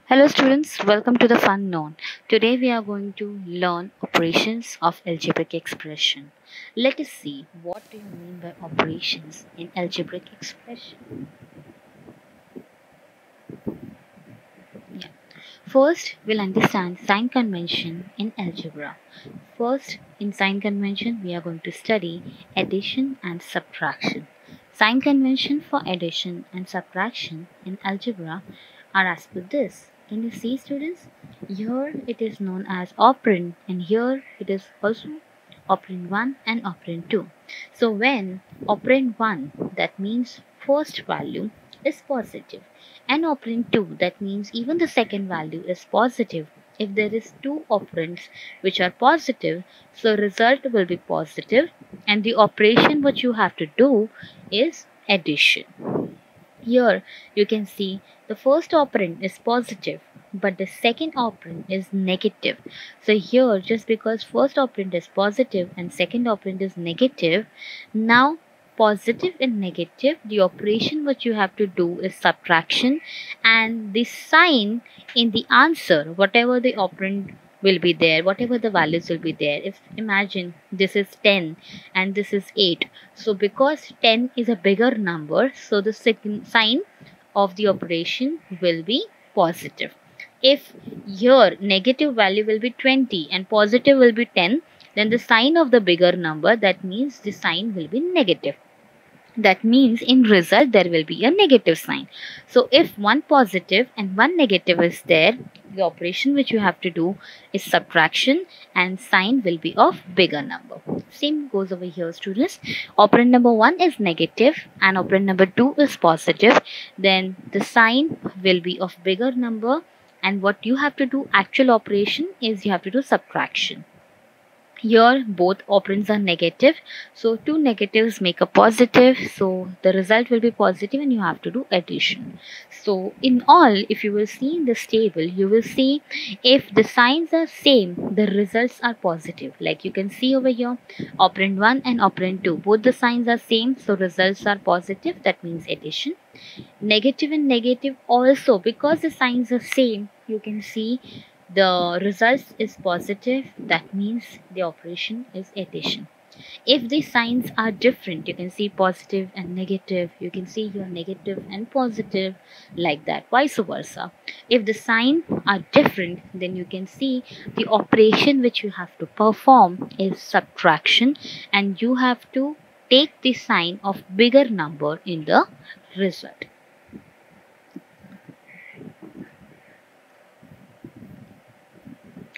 Hello students, welcome to the Fun Known. Today we are going to learn operations of algebraic expression. Let us see what do you mean by operations in algebraic expression. First, we'll understand sign convention in algebra. First, in sign convention, we are going to study addition and subtraction. Sign convention for addition and subtraction in algebra are as per this. Can you see, students? Here it is known as operand, and here it is also operand 1 and operand 2. So when operand 1, that means first value, is positive, and operand 2, that means even the second value is positive, if there is two operands which are positive, so result will be positive, and the operation what you have to do is addition. Here you can see the first operand is positive, but the second operand is negative. So here, just because first operand is positive and second operand is negative, now positive and negative, the operation what you have to do is subtraction, and the sign in the answer, whatever the operand will be there, whatever the values will be there. If imagine this is 10 and this is 8, so because 10 is a bigger number, so the second sign of the operation will be positive. If here negative value will be 20 and positive will be 10, then the sign of the bigger number, that means the sign will be negative. That means in result there will be a negative sign. So if one positive and one negative is there, the operation which you have to do is subtraction, and sign will be of bigger number. Same goes over here, students. Operand number 1 is negative and operand number 2 is positive, then the sign will be of bigger number, and what you have to do actual operation is you have to do subtraction. Here both operands are negative, so two negatives make a positive, so the result will be positive, and you have to do addition. So in all, if you will see in this table, you will see if the signs are same, the results are positive. Like you can see over here, operand 1 and operand 2, both the signs are same, so results are positive, that means addition. Negative and negative also, because the signs are same, you can see the results is positive, that means the operation is addition. If the signs are different, you can see positive and negative, you can see here negative and positive, like that, vice versa. If the signs are different, then you can see the operation which you have to perform is subtraction, and you have to take the sign of bigger number in the result.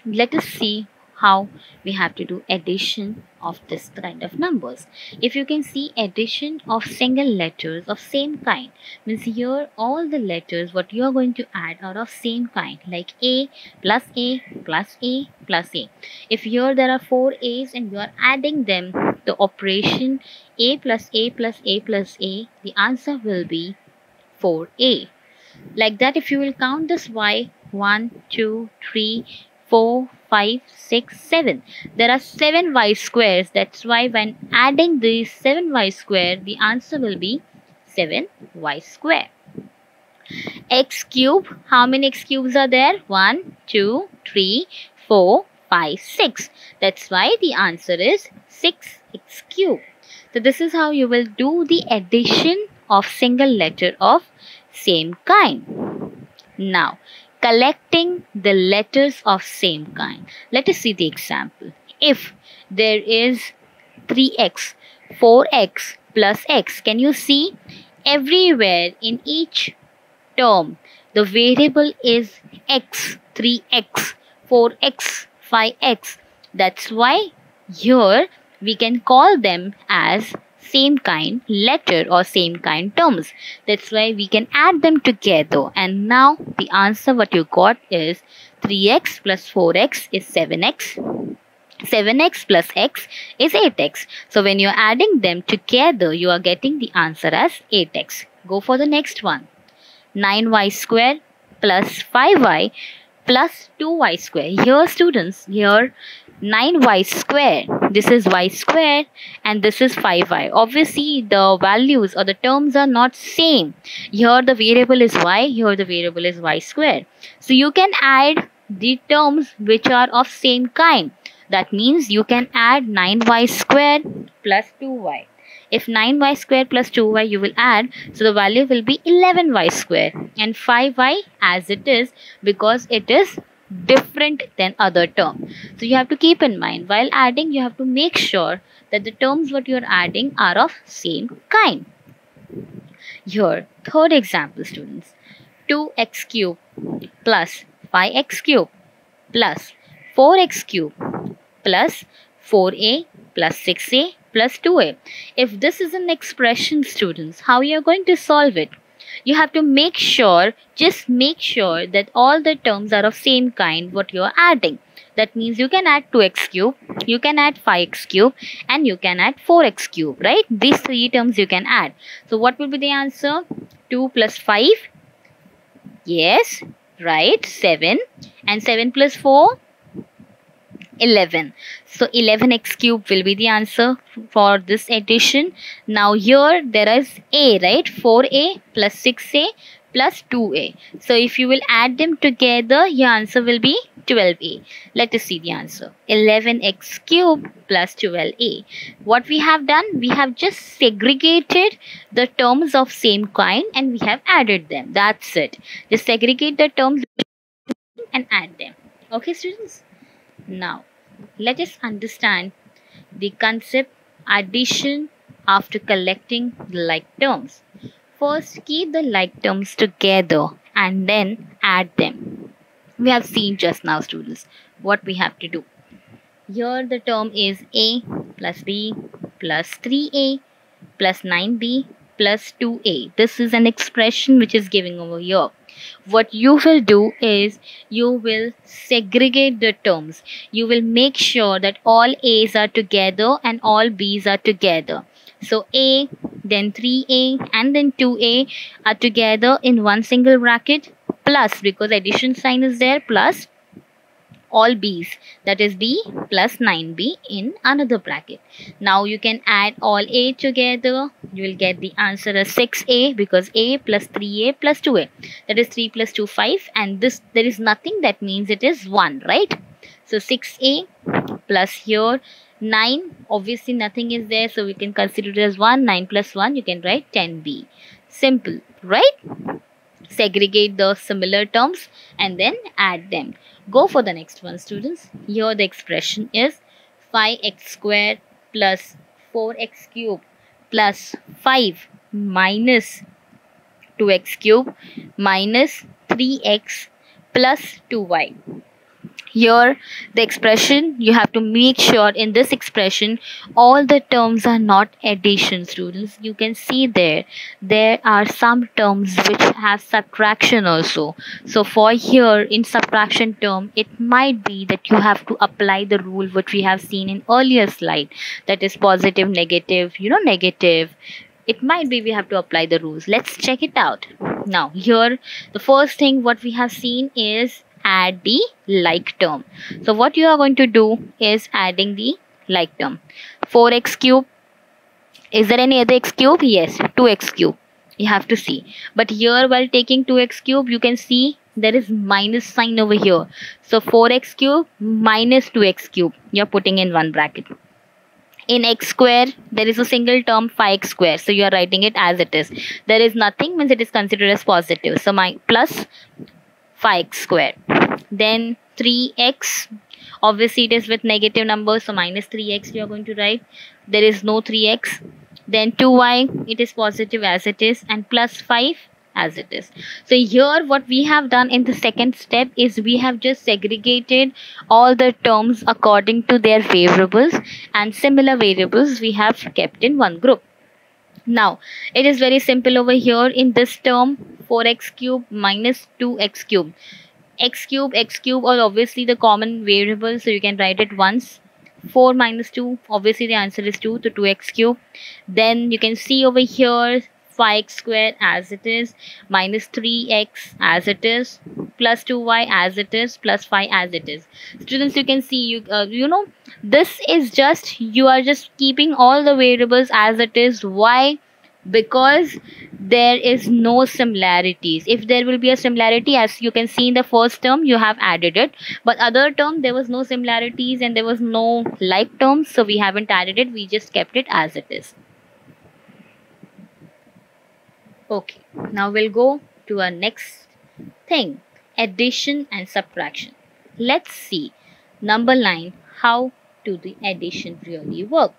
Let us see how we have to do addition of this kind of numbers. If you can see addition of single letters of same kind, means here all the letters what you are going to add are of same kind, like A plus A plus A plus A. If here there are 4 A's and you are adding them, the operation A plus A plus A plus A, the answer will be 4A. Like that, if you will count this Y, 1, 2, 3, 4, 5, 6, 7. There are 7 y squares. That's why when adding these 7 y square, the answer will be 7y square. X cube. How many x cubes are there? 1, 2, 3, 4, 5, 6. That's why the answer is 6x cube. So this is how you will do the addition of single letter of same kind. Now, collecting the letters of same kind. Let us see the example. If there is 3x, 4x plus x, can you see everywhere in each term the variable is x, 3x, 4x, 5x. That's why here we can call them as same kind letter or same kind terms. That's why we can add them together, and now the answer what you got is 3x plus 4x is 7x. 7x plus x is 8x. So when you're adding them together, you are getting the answer as 8x. Go for the next one. 9y square plus 5y plus 2y square. Here students, here 9y square. This is y square and this is 5y. Obviously, the values or the terms are not same. Here the variable is y, here the variable is y square. So you can add the terms which are of same kind. That means you can add 9y square plus 2y. If 9y square plus 2y you will add, so the value will be 11y square, and 5y as it is because it is different than other term. So you have to keep in mind while adding, you have to make sure that the terms what you are adding are of same kind. Here, third example, students. 2x cube plus 5x cube plus 4x cube plus 4a plus 6a plus 2a. If this is an expression, students, how you are going to solve it? You have to make sure, just make sure that all the terms are of same kind what you are adding. That means you can add 2x cube, you can add 5x cube, and you can add 4x cube, right? These three terms you can add. So what will be the answer? 2 plus 5? Yes, right, 7. And 7 plus 4? 11. So 11x cube will be the answer for this addition. Now here there is a, right? 4a plus 6a plus 2a. So if you will add them together, your answer will be 12a. Let us see the answer. 11x cube plus 12a. What we have done, we have just segregated the terms of same kind and we have added them. That's it. Just segregate the terms and add them. Okay, students? Now, let us understand the concept addition after collecting the like terms. First, keep the like terms together and then add them. We have seen just now, students, what we have to do. Here the term is a plus b plus 3a plus 9b plus 2a. This is an expression which is given over here. What you will do is you will segregate the terms. You will make sure that all a's are together and all b's are together. So a, then 3a and then 2a are together in one single bracket, plus, because addition sign is there, plus all b's, that is b plus 9b in another bracket. Now you can add all a together. You will get the answer as 6a, because a plus 3a plus 2a, that is 3 plus 2 5, and this there is nothing, that means it is 1, right? So 6a plus here 9, obviously nothing is there, so we can consider it as 1. 9 plus 1, you can write 10b. Simple, right? Segregate the similar terms and then add them. Go for the next one, students. Here the expression is 5x square plus 4x cube plus 5 minus 2x cube minus 3x plus 2y. Here the expression, you have to make sure in this expression all the terms are not addition, students. You can see there are some terms which have subtraction also. So for here in subtraction term, it might be that you have to apply the rule which we have seen in earlier slide, that is positive, negative, negative. It might be we have to apply the rules. Let's check it out. Now here the first thing what we have seen is add the like term. So what you are going to do is adding the like term. 4x cube. Is there any other x cube? Yes, 2x cube. You have to see. But here while taking 2x cube, you can see there is minus sign over here. So 4x cube minus 2x cube. You are putting in one bracket. In x square, there is a single term 5x square. So you are writing it as it is. There is nothing, means it is considered as positive. So my plus 5x square. Then 3x, obviously it is with negative numbers, so minus 3x you are going to write. There is no 3x. Then 2y, it is positive as it is, and plus 5 as it is. So here what we have done in the second step is we have just segregated all the terms according to their variables, and similar variables we have kept in one group. Now it is very simple over here in this term, 4x cube minus 2x cube. X cube are obviously the common variable, so you can write it once. 4 minus 2, obviously the answer is 2, so 2x cube. Then you can see over here 5x square as it is, minus 3x as it is, plus 2y as it is, plus 5 as it is. Students, you can see, this is just, you are just keeping all the variables as it is. Why? Because there is no similarities. If there will be a similarity, as you can see in the first term, you have added it, but other term there was no similarities and there was no like terms, so we haven't added it, we just kept it as it is. Okay, now we'll go to our next thing, addition and subtraction. Let's see number line, how do the addition really work.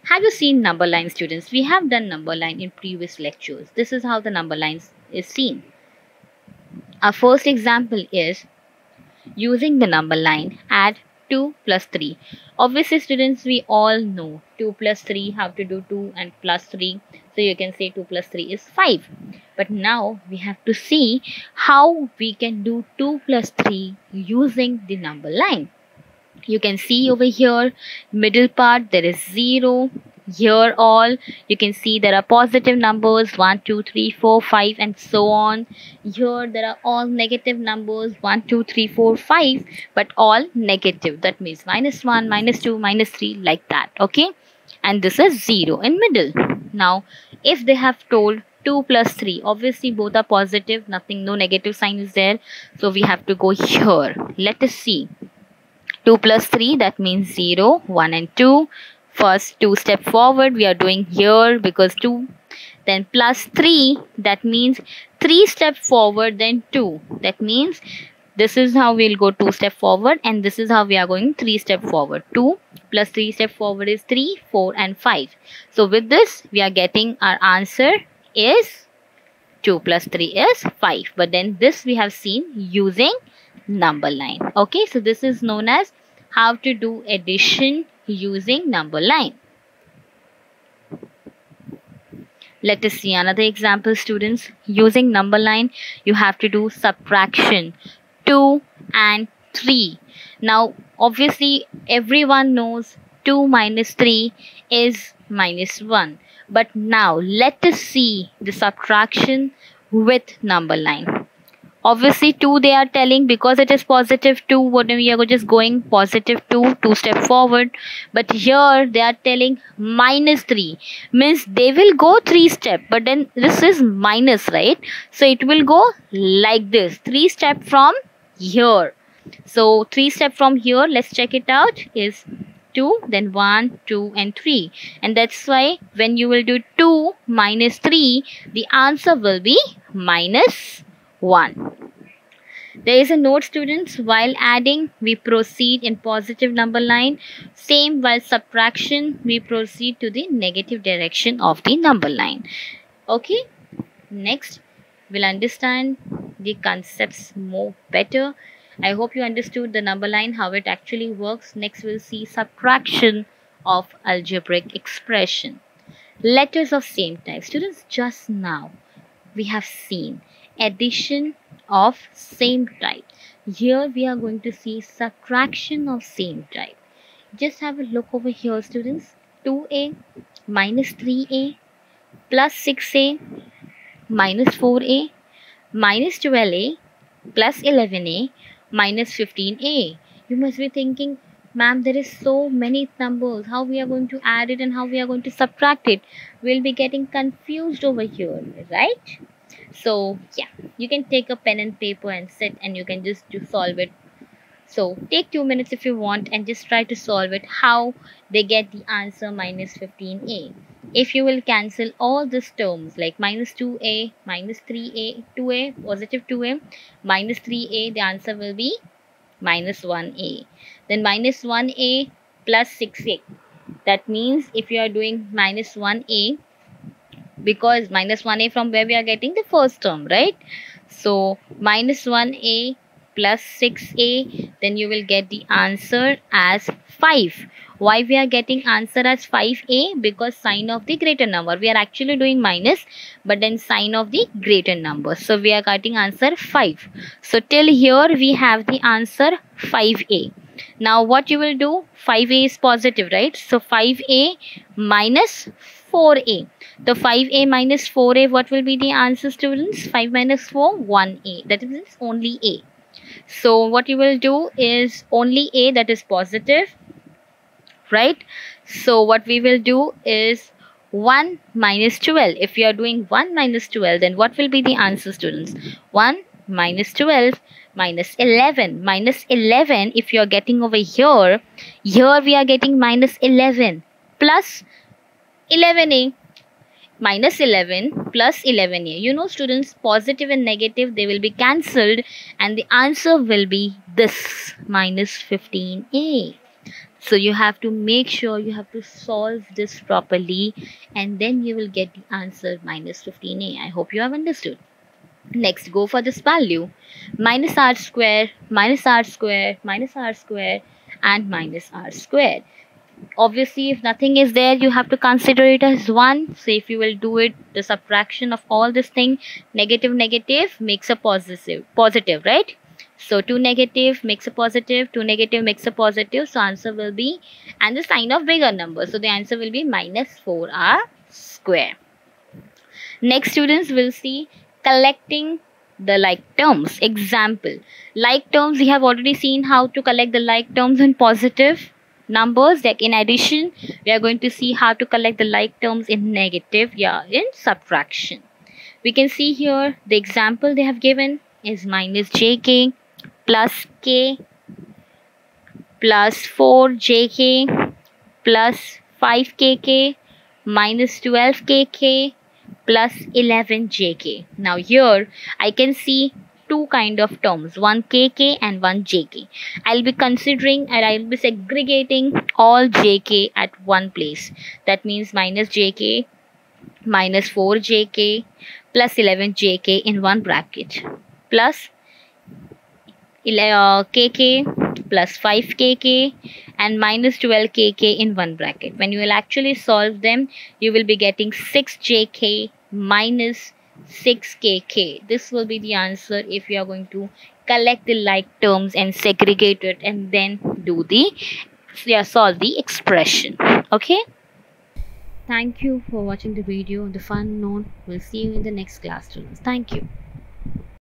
Have you seen number line, students? We have done number line in previous lectures. This is how the number lines is seen. Our first example is using the number line, add 2 plus 3. Obviously, students, we all know 2 plus 3, how to do 2 and plus 3. So you can say 2 plus 3 is 5. But now we have to see how we can do 2 plus 3 using the number line. You can see over here, middle part, there is 0. Here all, you can see there are positive numbers 1, 2, 3, 4, 5 and so on. Here there are all negative numbers 1, 2, 3, 4, 5, but all negative. That means minus 1, minus 2, minus 3, like that. Okay. And this is 0 in middle. Now, if they have told 2 plus 3, obviously both are positive, nothing, no negative sign is there. So we have to go here. Let us see. 2 plus 3, that means 0, 1 and 2. First 2 step forward, we are doing here because 2. Then plus 3, that means 3 step forward, then 2. That means this is how we'll go 2 step forward, and this is how we are going 3 step forward. 2 plus 3 step forward is 3, 4 and 5. So with this, we are getting our answer is 2 plus 3 is 5. But then this we have seen using number line. Okay, so this is known as how to do addition using number line. Let us see another example, students. Using number line, you have to do subtraction 2 and 3. Now, obviously, everyone knows 2 minus 3 is minus 1. But now, let us see the subtraction with number line. Obviously 2 they are telling, because it is positive 2, what we are just going positive 2, 2 step forward. But here they are telling minus 3, means they will go 3 step, but then this is minus, right? So it will go like this, 3 step from here. So 3 step from here, let's check it out, is 2, then 1, 2 and 3. And that's why when you will do 2 minus 3, the answer will be minus 1. There is a note, students. While adding, we proceed in positive number line. Same while subtraction, we proceed to the negative direction of the number line. Okay. Next, we'll understand the concepts more better. I hope you understood the number line, how it actually works. Next, we'll see subtraction of algebraic expression. Letters of same type. Students, just now we have seen addition of same type. Here we are going to see subtraction of same type. Just have a look over here, students. 2a minus 3a plus 6a minus 4a minus 12a plus 11a minus 15a. You must be thinking, ma'am, there is so many numbers. How we are going to add it and how we are going to subtract it? We'll be getting confused over here, right? So yeah, you can take a pen and paper and sit and you can just solve it. So take 2 minutes if you want and just try to solve it, how they get the answer minus 15a. If you will cancel all these terms like minus 2a, minus 3a, 2a, positive 2a, minus 3a, the answer will be minus 1a. Then minus 1a plus 6a. That means if you are doing minus 1a, because minus 1a from where we are getting the first term, right? So minus 1a plus 6a, then you will get the answer as 5. Why we are getting answer as 5a? Because sign of the greater number. We are actually doing minus, but then sign of the greater number. So we are getting answer 5. So till here we have the answer 5a. Now what you will do? 5a is positive, right? So 5a minus 4a. The 5a minus 4a, what will be the answer, students? 5 minus 4, 1a. That means only a. So what you will do is only A, that is positive, right? So what we will do is 1 minus 12. If you are doing 1 minus 12, then what will be the answer, students? 1 minus 12 minus 11. Minus 11, if you are getting over here, here we are getting minus 11 plus 11a. Minus 11 plus 11a. You know, students, positive and negative, they will be cancelled, and the answer will be this, minus 15a. So you have to make sure you have to solve this properly, and then you will get the answer minus 15a. I hope you have understood. Next, go for this value, minus r square, minus r square, minus r square, and minus r square. Obviously, if nothing is there, you have to consider it as 1. So if you will do it, the subtraction of all this thing, negative negative makes a positive, right? So 2 negative makes a positive, 2 negative makes a positive, so answer will be, and the sign of bigger number, so the answer will be minus 4r square. Next, students will see collecting the like terms. Example, like terms, we have already seen how to collect the like terms in positive numbers. Like in addition, we are going to see how to collect the like terms in negative, in subtraction. We can see here the example they have given is minus jk plus k plus 4jk plus 5kk minus 12kk plus 11jk. Now here I can see two kind of terms, one kk and one jk. I'll be considering and I'll be segregating all jk at one place. That means minus jk minus 4jk plus 11jk in one bracket plus kk plus 5kk and minus 12kk in one bracket. When you will actually solve them, you will be getting 6jk minus 6kk. This will be the answer if you are going to collect the like terms and segregate it and then do the solve the expression. Okay, thank you for watching the video on the fun note. We'll see you in the next class, students. Thank you.